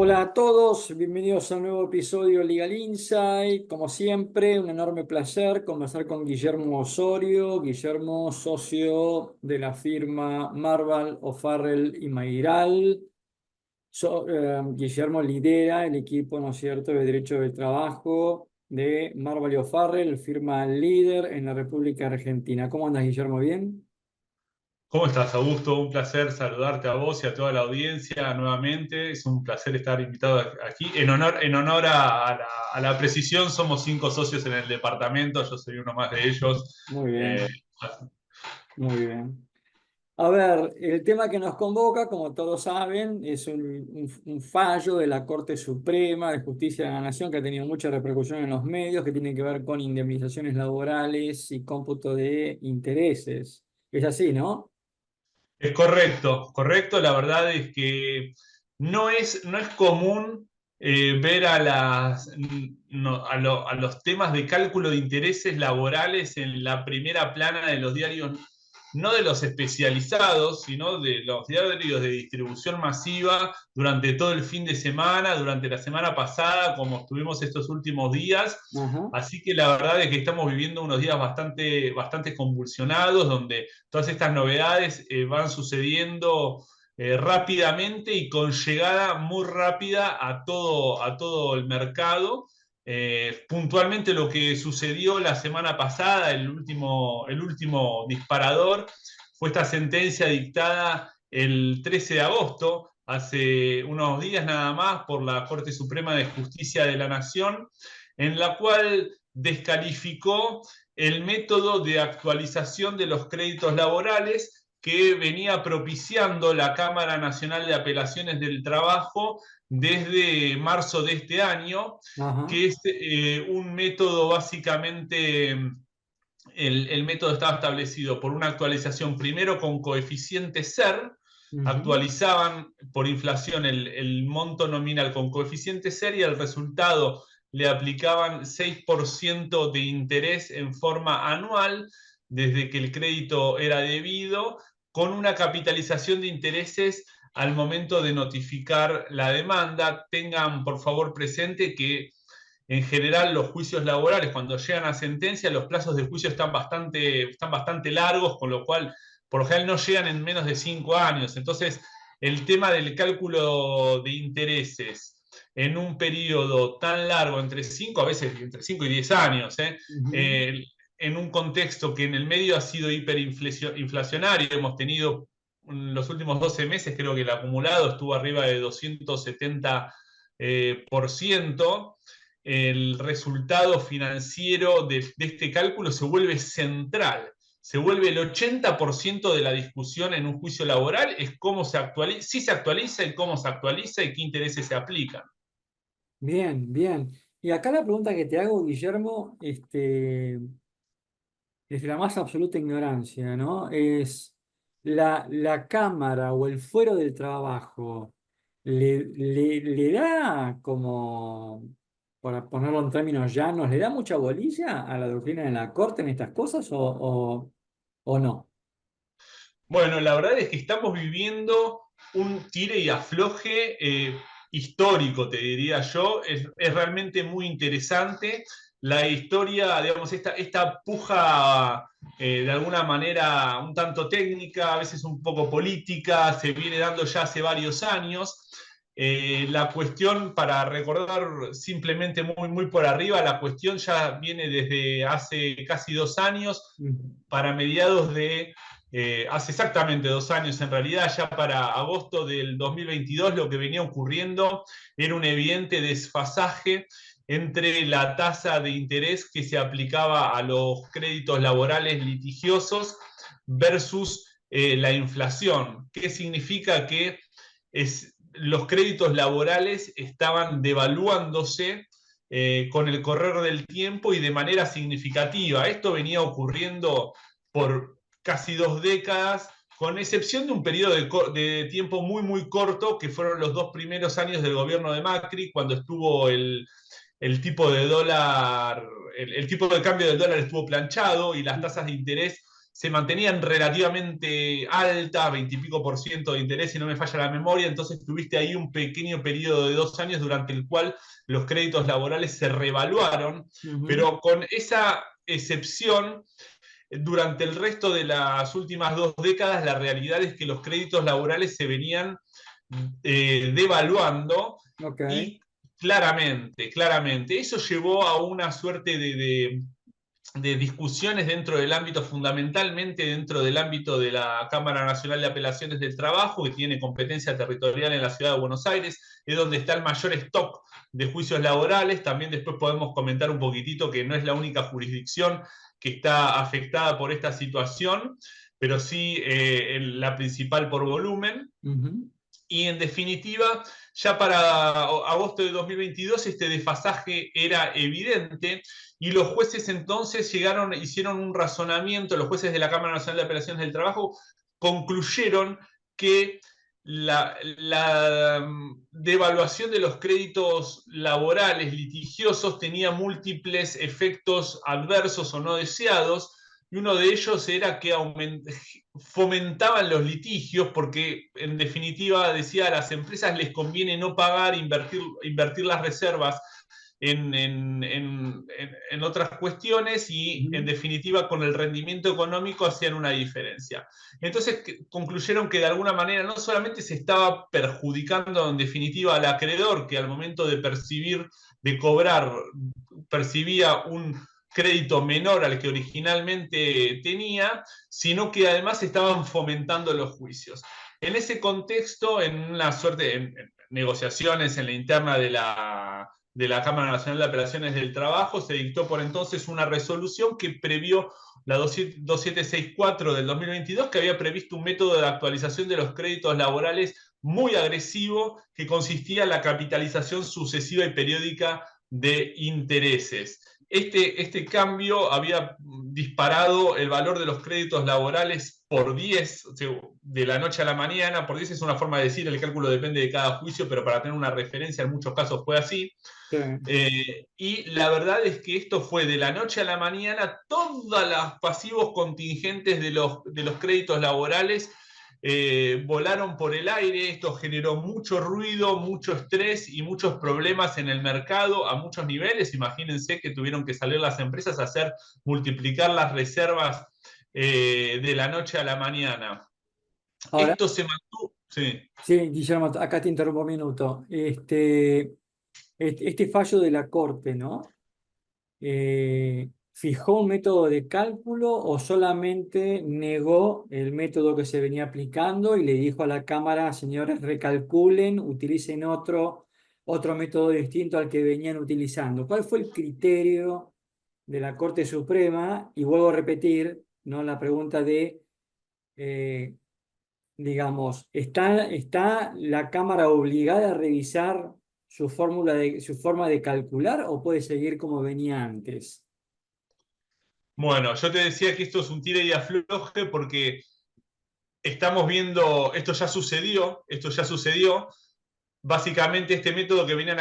Hola a todos, bienvenidos a un nuevo episodio de Legal Insight. Como siempre, un enorme placer conversar con Guillermo Osorio. Guillermo, socio de la firma Marval, O'Farrell y Mayral. Guillermo lidera el equipo, ¿no es cierto?, de Derecho del Trabajo de Marval y O'Farrell, firma líder en la República Argentina. ¿Cómo andas, Guillermo? ¿Bien? ¿Cómo estás, Augusto? Un placer saludarte a vos y a toda la audiencia nuevamente. Es un placer estar invitado aquí. En honor a la precisión, somos 5 socios en el departamento, yo soy uno más de ellos. Muy Eh, bien, muy bien. A ver, el tema que nos convoca, como todos saben, es un fallo de la Corte Suprema de Justicia de la Nación que ha tenido mucha repercusión en los medios, que tiene que ver con indemnizaciones laborales y cómputo de intereses. Es así, ¿no? es correcto, correcto. La verdad es que no es común ver a los temas de cálculo de intereses laborales en la primera plana de los diarios, no de los especializados, sino de los diarios de distribución masiva durante todo el fin de semana, durante la semana pasada, como estuvimos estos últimos días. Ajá. Así que la verdad es que estamos viviendo unos días bastante convulsionados, donde todas estas novedades van sucediendo rápidamente y con llegada muy rápida a todo el mercado. Puntualmente lo que sucedió la semana pasada, el último disparador, fue esta sentencia dictada el 13 de agosto, hace unos días nada más, por la Corte Suprema de Justicia de la Nación, en la cual descalificó el método de actualización de los créditos laborales que venía propiciando la Cámara Nacional de Apelaciones del Trabajo desde marzo de este año, Ajá. que es un método básicamente, el método estaba establecido por una actualización primero con coeficiente SER, Ujú. actualizaban por inflación el monto nominal con coeficiente SER y el resultado le aplicaban 6% de interés en forma anual desde que el crédito era debido, con una capitalización de intereses al momento de notificar la demanda. Tengan por favor presente que en general los juicios laborales, cuando llegan a sentencia, los plazos de juicio están bastante largos, con lo cual por lo general no llegan en menos de 5 años. Entonces, el tema del cálculo de intereses en un periodo tan largo, entre 5, a veces entre 5 y 10 años, Ujú. eh, en un contexto que en el medio ha sido hiperinflacionario, hemos tenido en los últimos 12 meses, creo que el acumulado estuvo arriba de 270%. El resultado financiero de este cálculo se vuelve central. Se vuelve el 80% de la discusión en un juicio laboral, es cómo se actualiza, si se actualiza y cómo se actualiza y qué intereses se aplican. Bien, bien. Y acá la pregunta que te hago, Guillermo, desde la más absoluta ignorancia, ¿no? Es la cámara o el fuero del trabajo, ¿le da como, para ponerlo en términos llanos, le da mucha bolilla a la doctrina de la Corte en estas cosas o no? Bueno, la verdad es que estamos viviendo un tire y afloje histórico, te diría yo. Es realmente muy interesante. La historia, digamos, esta puja de alguna manera un tanto técnica, a veces un poco política, se viene dando ya hace varios años. La cuestión, para recordar simplemente muy por arriba, la cuestión ya viene desde hace casi 2 años, Ujú. para mediados de hace exactamente 2 años, en realidad, ya para agosto del 2022, lo que venía ocurriendo era un evidente desfasaje entre la tasa de interés que se aplicaba a los créditos laborales litigiosos versus la inflación. ¿Qué significa? Que los créditos laborales estaban devaluándose con el correr del tiempo y de manera significativa. Esto venía ocurriendo por casi 2 décadas, con excepción de un periodo de tiempo muy corto, que fueron los 2 primeros años del gobierno de Macri, cuando estuvo el tipo de dólar, el tipo de cambio del dólar estuvo planchado y las tasas de interés se mantenían relativamente altas, 20 y pico por ciento de interés, si no me falla la memoria, entonces tuviste ahí un pequeño periodo de 2 años durante el cual los créditos laborales se revaluaron, Ujú. pero con esa excepción, durante el resto de las últimas 2 décadas, la realidad es que los créditos laborales se venían devaluando Ok. y claramente, eso llevó a una suerte de discusiones dentro del ámbito, fundamentalmente dentro del ámbito de la Cámara Nacional de Apelaciones del Trabajo, que tiene competencia territorial en la ciudad de Buenos Aires, es donde está el mayor stock de juicios laborales. También después podemos comentar un poquitito que no es la única jurisdicción que está afectada por esta situación, pero sí la principal por volumen. Ujú. Y en definitiva, ya para agosto de 2022 este desfasaje era evidente y los jueces entonces hicieron un razonamiento, los jueces de la Cámara Nacional de Apelaciones del Trabajo concluyeron que la devaluación de los créditos laborales litigiosos tenía múltiples efectos adversos o no deseados, y uno de ellos era que fomentaban los litigios porque, en definitiva, decía, a las empresas les conviene no pagar, invertir las reservas en otras cuestiones y, en Ujú. definitiva, con el rendimiento económico hacían una diferencia. Entonces concluyeron que de alguna manera no solamente se estaba perjudicando en definitiva al acreedor, que al momento de percibir, de cobrar, percibía un crédito menor al que originalmente tenía, sino que además estaban fomentando los juicios. En ese contexto, en una suerte de negociaciones en la interna de la Cámara Nacional de Apelaciones del Trabajo, se dictó por entonces una resolución que previó la 2764 del 2022, que había previsto un método de actualización de los créditos laborales muy agresivo, que consistía en la capitalización sucesiva y periódica de intereses. Este cambio había disparado el valor de los créditos laborales por 10, o sea, de la noche a la mañana. Por 10 es una forma de decir, el cálculo depende de cada juicio, pero para tener una referencia en muchos casos fue así. Sí. Y la verdad es que esto fue de la noche a la mañana, todos los pasivos contingentes de los créditos laborales volaron por el aire. Esto generó mucho ruido, mucho estrés y muchos problemas en el mercado a muchos niveles. Imagínense que tuvieron que salir las empresas a hacer multiplicar las reservas de la noche a la mañana. Ahora, Esto se mantuvo, sí. sí, Guillermo, acá te interrumpo un minuto. Este fallo de la Corte, ¿no? ¿Fijó un método de cálculo o solamente negó el método que se venía aplicando y le dijo a la Cámara, señores, recalculen, utilicen otro método distinto al que venían utilizando? ¿Cuál fue el criterio de la Corte Suprema? Y vuelvo a repetir, ¿no? La pregunta de, eh, digamos, ¿está la Cámara obligada a revisar su forma de calcular o puede seguir como venía antes? Bueno, yo te decía que esto es un tire y afloje porque estamos viendo, esto ya sucedió. Básicamente este método que venían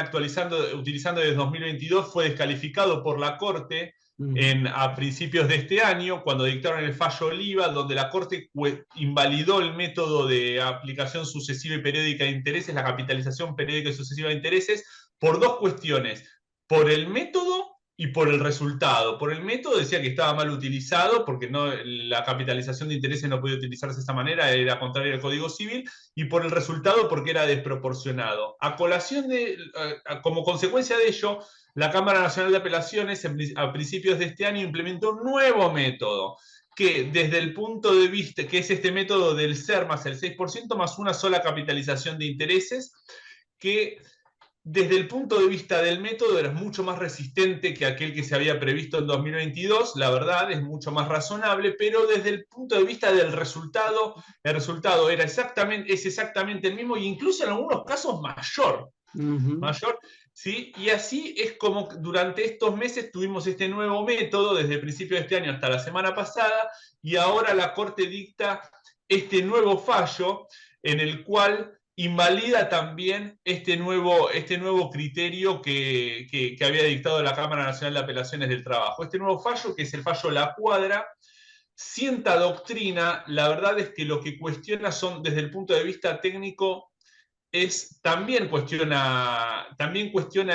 utilizando desde 2022 fue descalificado por la Corte Ujú. a principios de este año, cuando dictaron el fallo Oliva, donde la Corte invalidó el método de aplicación sucesiva y periódica de intereses, la capitalización periódica y sucesiva de intereses, por dos cuestiones: por el método y por el resultado. Por el método decía que estaba mal utilizado, porque no, la capitalización de intereses no podía utilizarse de esa manera, era contrario al Código Civil, y por el resultado porque era desproporcionado. Como consecuencia de ello, la Cámara Nacional de Apelaciones a principios de este año implementó un nuevo método que, desde el punto de vista, que es este método del SER más el 6% más una sola capitalización de intereses, que desde el punto de vista del método era mucho más resistente que aquel que se había previsto en 2022, la verdad, es mucho más razonable, pero desde el punto de vista del resultado, el resultado es exactamente el mismo, e incluso en algunos casos Ujú. mayor, ¿sí? Y así es como durante estos meses tuvimos este nuevo método, desde el principio de este año hasta la semana pasada, y ahora la Corte dicta este nuevo fallo en el cual invalida también este nuevo criterio que había dictado la Cámara Nacional de Apelaciones del Trabajo. Este nuevo fallo, que es el fallo La Cuadra, sienta doctrina, la verdad es que lo que cuestiona son, desde el punto de vista técnico, también cuestiona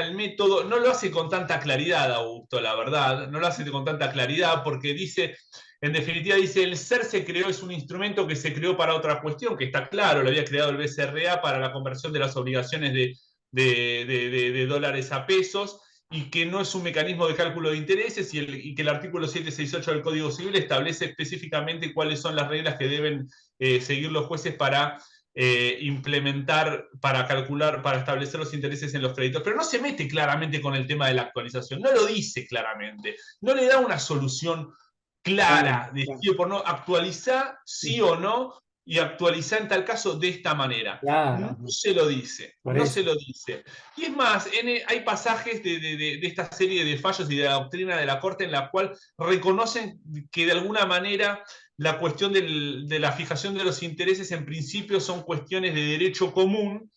el método, no lo hace con tanta claridad, Augusto, la verdad, no lo hace con tanta claridad porque dice, en definitiva dice, el ser se creó, es un instrumento que se creó para otra cuestión, que está claro, lo había creado el BCRA para la conversión de las obligaciones de dólares a pesos, y que no es un mecanismo de cálculo de intereses, y que el artículo 768 del Código Civil establece específicamente cuáles son las reglas que deben seguir los jueces para implementar, para calcular, para establecer los intereses en los créditos, pero no se mete claramente con el tema de la actualización, no lo dice claramente, no le da una solución Claro, clara de claro, sí o por no, actualizar sí o no, y actualizar en tal caso de esta manera. No claro, se lo dice, por no se eso. lo dice. Y es más, hay pasajes de esta serie de fallos y de la doctrina de la Corte en la cual reconocen que de alguna manera la cuestión de la fijación de los intereses en principio son cuestiones de derecho común,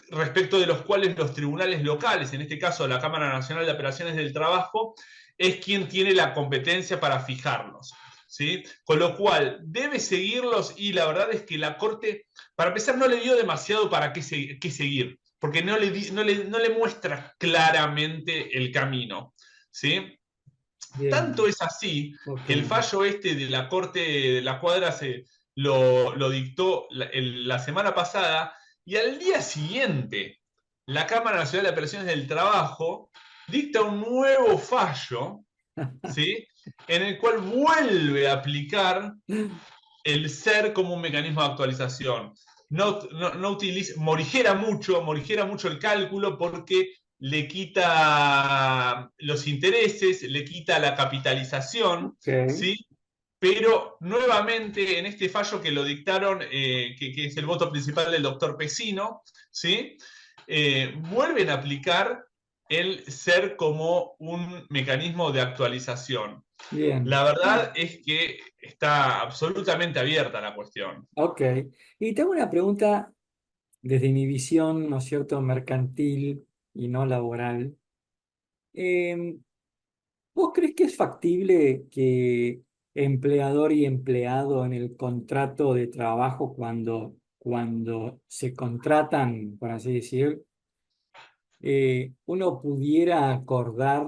respecto de los cuales los tribunales locales, en este caso la Cámara Nacional de Apelaciones del Trabajo, es quien tiene la competencia para fijarlos. ¿Sí? Con lo cual, debe seguirlos, y la verdad es que la Corte, para empezar, no le dio demasiado para qué seguir, porque no le muestra claramente el camino. ¿Sí? Tanto Bien, es así ok. que el fallo este de la Corte de la Cuadra lo dictó la semana pasada, y al día siguiente la Cámara Nacional de Apelaciones del Trabajo dicta un nuevo fallo, ¿sí? En el cual vuelve a aplicar el ser como un mecanismo de actualización. No utiliza, morigera mucho el cálculo, porque le quita los intereses, le quita la capitalización, Ok, ¿sí? Pero nuevamente en este fallo que lo dictaron, que es el voto principal del doctor Pesino, ¿sí? Vuelven a aplicar el ser como un mecanismo de actualización. bien. La verdad es que está absolutamente abierta la cuestión. Ok. Y tengo una pregunta desde mi visión, ¿no es cierto?, mercantil y no laboral. Eh, ¿Vos crees que es factible que empleador y empleado en el contrato de trabajo, cuando se contratan, por así decir, uno pudiera acordar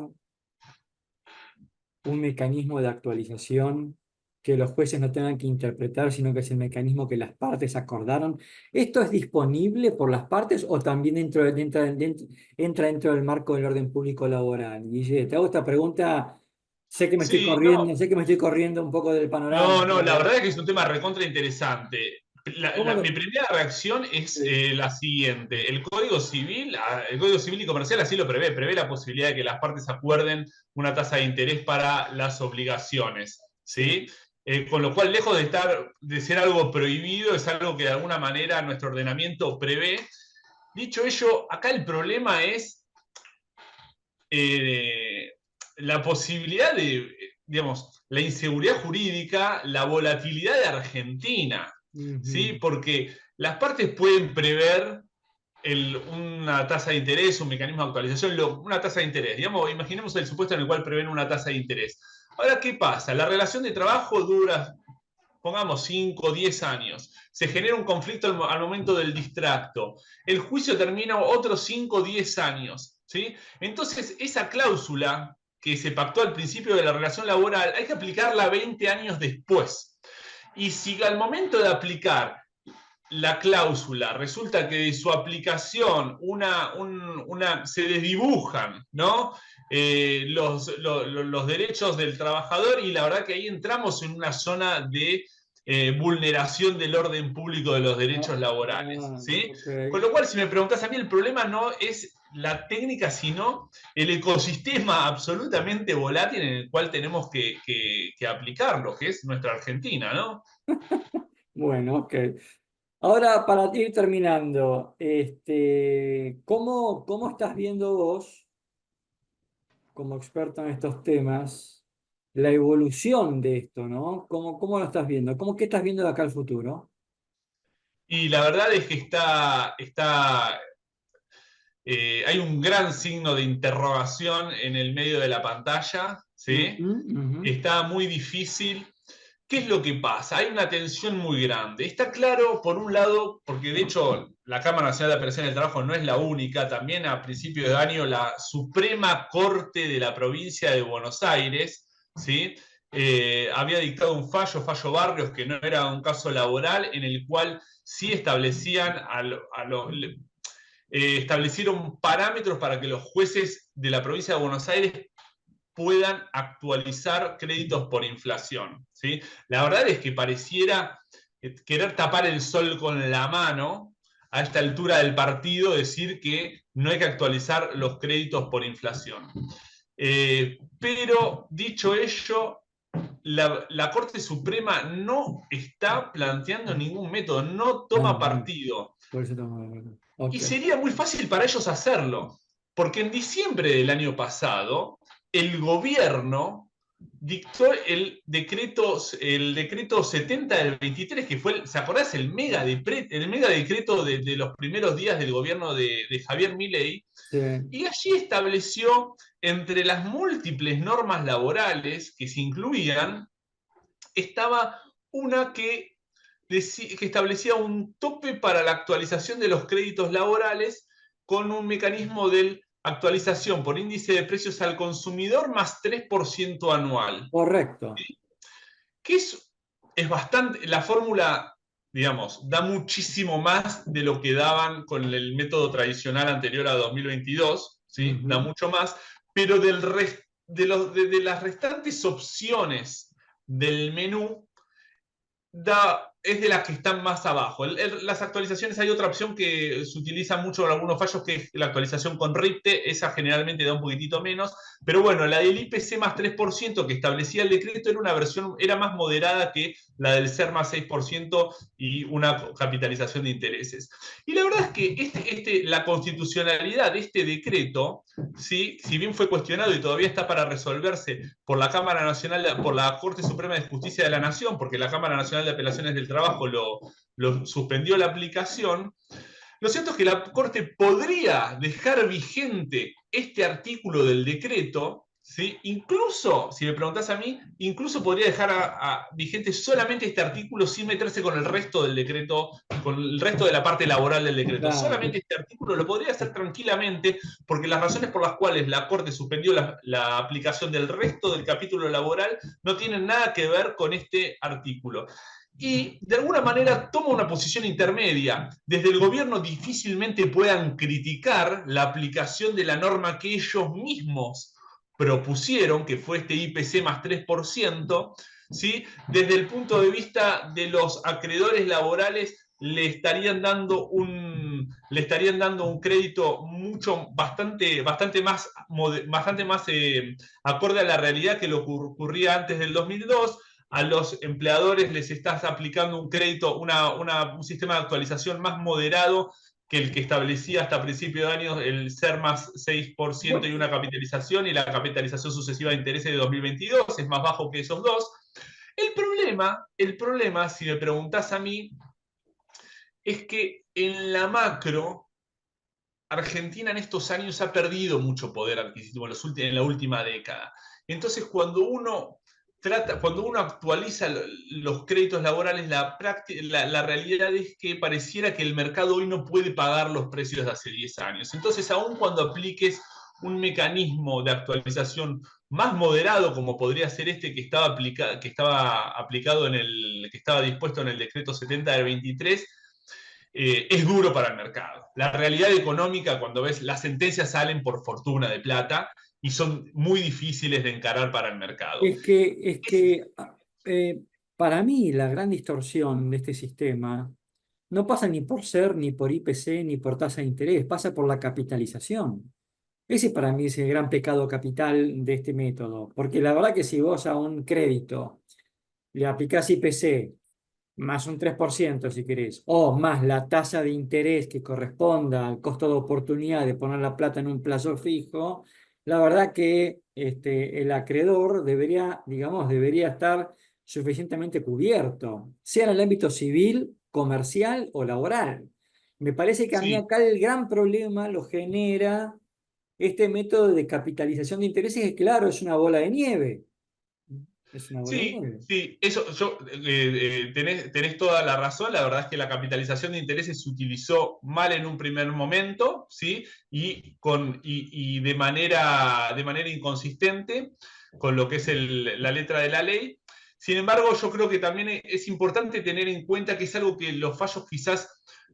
un mecanismo de actualización que los jueces no tengan que interpretar, sino que es el mecanismo que las partes acordaron? ¿Esto es disponible por las partes o también entra dentro del marco del orden público laboral? Guille, te hago esta pregunta, Sí, no, sé que me estoy corriendo un poco del panorama, no, la verdad es que es un tema recontra interesante. ¿cómo Mi lo- primera reacción es sí, la siguiente. El Código Civil y Comercial así lo prevé la posibilidad de que las partes acuerden una tasa de interés para las obligaciones, sí, ¿sí? Con lo cual, lejos de ser algo prohibido, es algo que de alguna manera nuestro ordenamiento prevé. Dicho ello, acá el problema es eh, la posibilidad digamos, la inseguridad jurídica, la volatilidad de Argentina, ¿sí? ujú, Porque las partes pueden prever una tasa de interés, un mecanismo de actualización, una tasa de interés. Digamos, imaginemos el supuesto en el cual prevén una tasa de interés. Ahora, ¿qué pasa? La relación de trabajo dura, pongamos, 5 o 10 años. Se genera un conflicto al momento del distracto. El juicio termina otros 5 o 10 años. ¿Sí? Entonces, esa cláusula que se pactó al principio de la relación laboral hay que aplicarla 20 años después. Y si al momento de aplicar la cláusula resulta que de su aplicación se desdibujan, ¿no? Los derechos del trabajador, y la verdad que ahí entramos en una zona de vulneración del orden público de los ah, derechos laborales, ah, ¿sí? ok, Con lo cual, si me preguntas a mí, el problema no es la técnica, sino el ecosistema absolutamente volátil en el cual tenemos que aplicarlo, que es nuestra Argentina, ¿no? bueno, ok. Ahora, para ir terminando, ¿cómo estás viendo vos, como experto en estos temas, la evolución de esto, ¿no? ¿Cómo lo estás viendo? ¿Qué estás viendo de acá al futuro? Y la verdad es que hay un gran signo de interrogación en el medio de la pantalla, ¿sí? Ujú, ujú. Está muy difícil. ¿qué es lo que pasa? Hay una tensión muy grande. Está claro, por un lado, porque de hecho la Cámara Nacional de Apelación del Trabajo no es la única, también a principios de año la Suprema Corte de la Provincia de Buenos Aires, ¿sí? Había dictado un fallo Barrios, que no era un caso laboral, en el cual sí establecían establecieron parámetros para que los jueces de la provincia de Buenos Aires puedan actualizar créditos por inflación. ¿Sí? La verdad es que pareciera querer tapar el sol con la mano a esta altura del partido, decir que no hay que actualizar los créditos por inflación. Pero dicho ello, la Corte Suprema no está planteando ningún método, no Ah, toma bueno, partido. por eso estamos de acuerdo. Y Ok. sería muy fácil para ellos hacerlo, porque en diciembre del año pasado, el gobierno dictó el decreto 70 del 23, que fue, ¿se acordás? El mega decreto de los primeros días del gobierno de Javier Milei, Sí. y allí estableció, entre las múltiples normas laborales que se incluían, estaba una que establecía un tope para la actualización de los créditos laborales con un mecanismo de actualización por índice de precios al consumidor más 3% anual. Correcto. Que es bastante, la fórmula, digamos, da muchísimo más de lo que daban con el método tradicional anterior a 2022, ¿sí? Da Ujú. mucho más, pero de las restantes opciones del menú, es de las que están más abajo. Las actualizaciones, hay otra opción que se utiliza mucho en algunos fallos, que es la actualización con RIPTE, esa generalmente da un poquitito menos, pero bueno, la del IPC más 3% que establecía el decreto era una versión, era más moderada que la del SER más 6% y una capitalización de intereses. Y la verdad es que la constitucionalidad de este decreto, ¿sí? Si bien fue cuestionado y todavía está para resolverse por la Cámara Nacional, por la Corte Suprema de Justicia de la Nación, porque la Cámara Nacional de Apelaciones del Trabajo lo suspendió la aplicación, lo cierto es que la Corte podría dejar vigente este artículo del decreto, ¿sí? Incluso, si me preguntás a mí, incluso podría dejar vigente solamente este artículo sin meterse con el resto del decreto, con el resto de la parte laboral del decreto. Claro. Solamente este artículo lo podría hacer tranquilamente, porque las razones por las cuales la Corte suspendió la aplicación del resto del capítulo laboral no tienen nada que ver con este artículo y de alguna manera toma una posición intermedia. Desde el gobierno difícilmente puedan criticar la aplicación de la norma que ellos mismos propusieron, que fue este IPC más 3%, ¿sí? Desde el punto de vista de los acreedores laborales, le estarían dando un crédito bastante más acorde a la realidad que lo que ocurría antes del 2002. A los empleadores les estás aplicando un crédito, un sistema de actualización más moderado que el que establecía hasta principio de año el SER más 6% Bueno, y una capitalización, y la capitalización sucesiva de intereses de 2022 es más bajo que esos dos. El problema, si me preguntás a mí, es que en la macro, Argentina en estos años ha perdido mucho poder adquisitivo en la última década. Entonces, cuando uno actualiza los créditos laborales, la realidad es que pareciera que el mercado hoy no puede pagar los precios de hace 10 años. Entonces, aun cuando apliques un mecanismo de actualización más moderado, como podría ser este que estaba dispuesto en el decreto 70 del 23, es duro para el mercado. La realidad económica, cuando ves, las sentencias salen por fortuna de plata y son muy difíciles de encarar para el mercado. es que eh, para mí la gran distorsión de este sistema no pasa ni por SER, ni por IPC, ni por tasa de interés, pasa por la capitalización. Ese para mí es el gran pecado capital de este método, porque la verdad que si vos a un crédito le aplicás IPC más un 3% si querés, o más la tasa de interés que corresponda al costo de oportunidad de poner la plata en un plazo fijo, la verdad que el acreedor debería, digamos, debería estar suficientemente cubierto, sea en el ámbito civil, comercial o laboral. Me parece que a mí Sí, acá el gran problema lo genera este método de capitalización de intereses, que claro, es una bola de nieve. Es una buena, muy Sí, bien. sí, eso tenés toda la razón. La verdad es que la capitalización de intereses se utilizó mal en un primer momento, ¿sí? Y de manera inconsistente con lo que es la letra de la ley. Sin embargo, yo creo que también es importante tener en cuenta que es algo que los fallos quizás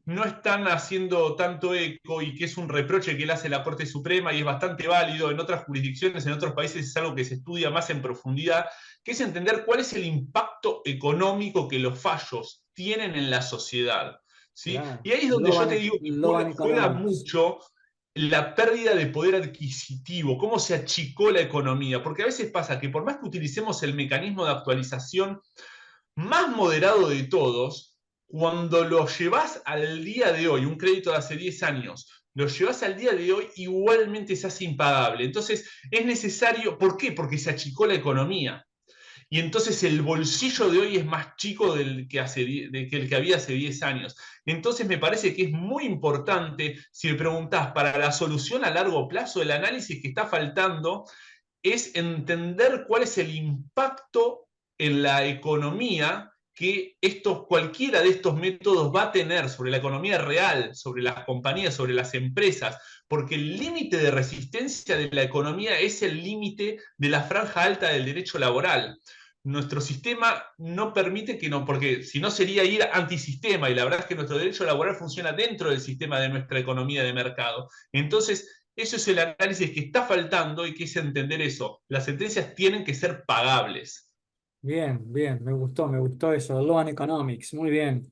no están haciendo tanto eco y que es un reproche que le hace la Corte Suprema y es bastante válido en otras jurisdicciones, en otros países es algo que se estudia más en profundidad, que es entender cuál es el impacto económico que los fallos tienen en la sociedad. ¿Sí? Claro. Y ahí es donde yo te digo que Loban juega Economics. mucho la pérdida de poder adquisitivo, cómo se achicó la economía, porque a veces pasa que por más que utilicemos el mecanismo de actualización más moderado de todos, cuando lo llevas al día de hoy, un crédito de hace 10 años, lo llevas al día de hoy, igualmente se hace impagable. Entonces, es necesario, ¿por qué? Porque se achicó la economía. Y entonces el bolsillo de hoy es más chico que el que había hace 10 años. Entonces me parece que es muy importante, si me preguntás, para la solución a largo plazo, el análisis que está faltando es entender cuál es el impacto en la economía que cualquiera de estos métodos va a tener sobre la economía real, sobre las compañías, sobre las empresas, porque el límite de resistencia de la economía es el límite de la franja alta del derecho laboral. Nuestro sistema no permite que no, porque si no sería ir antisistema, y la verdad es que nuestro derecho laboral funciona dentro del sistema de nuestra economía de mercado. Entonces, eso es el análisis que está faltando y que es entender eso. Las sentencias tienen que ser pagables. Bien, bien, me gustó eso. Loban Economics, muy bien.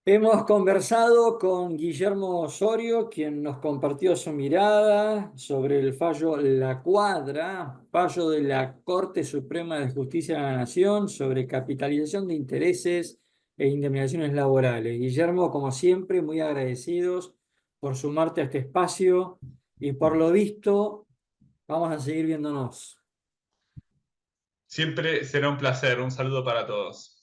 Hemos conversado con Guillermo Osorio, quien nos compartió su mirada sobre el fallo La Cuadra, fallo de la Corte Suprema de Justicia de la Nación sobre capitalización de intereses e indemnizaciones laborales. Guillermo, como siempre, muy agradecidos por sumarte a este espacio y por lo visto, vamos a seguir viéndonos. Siempre será un placer. Un saludo para todos.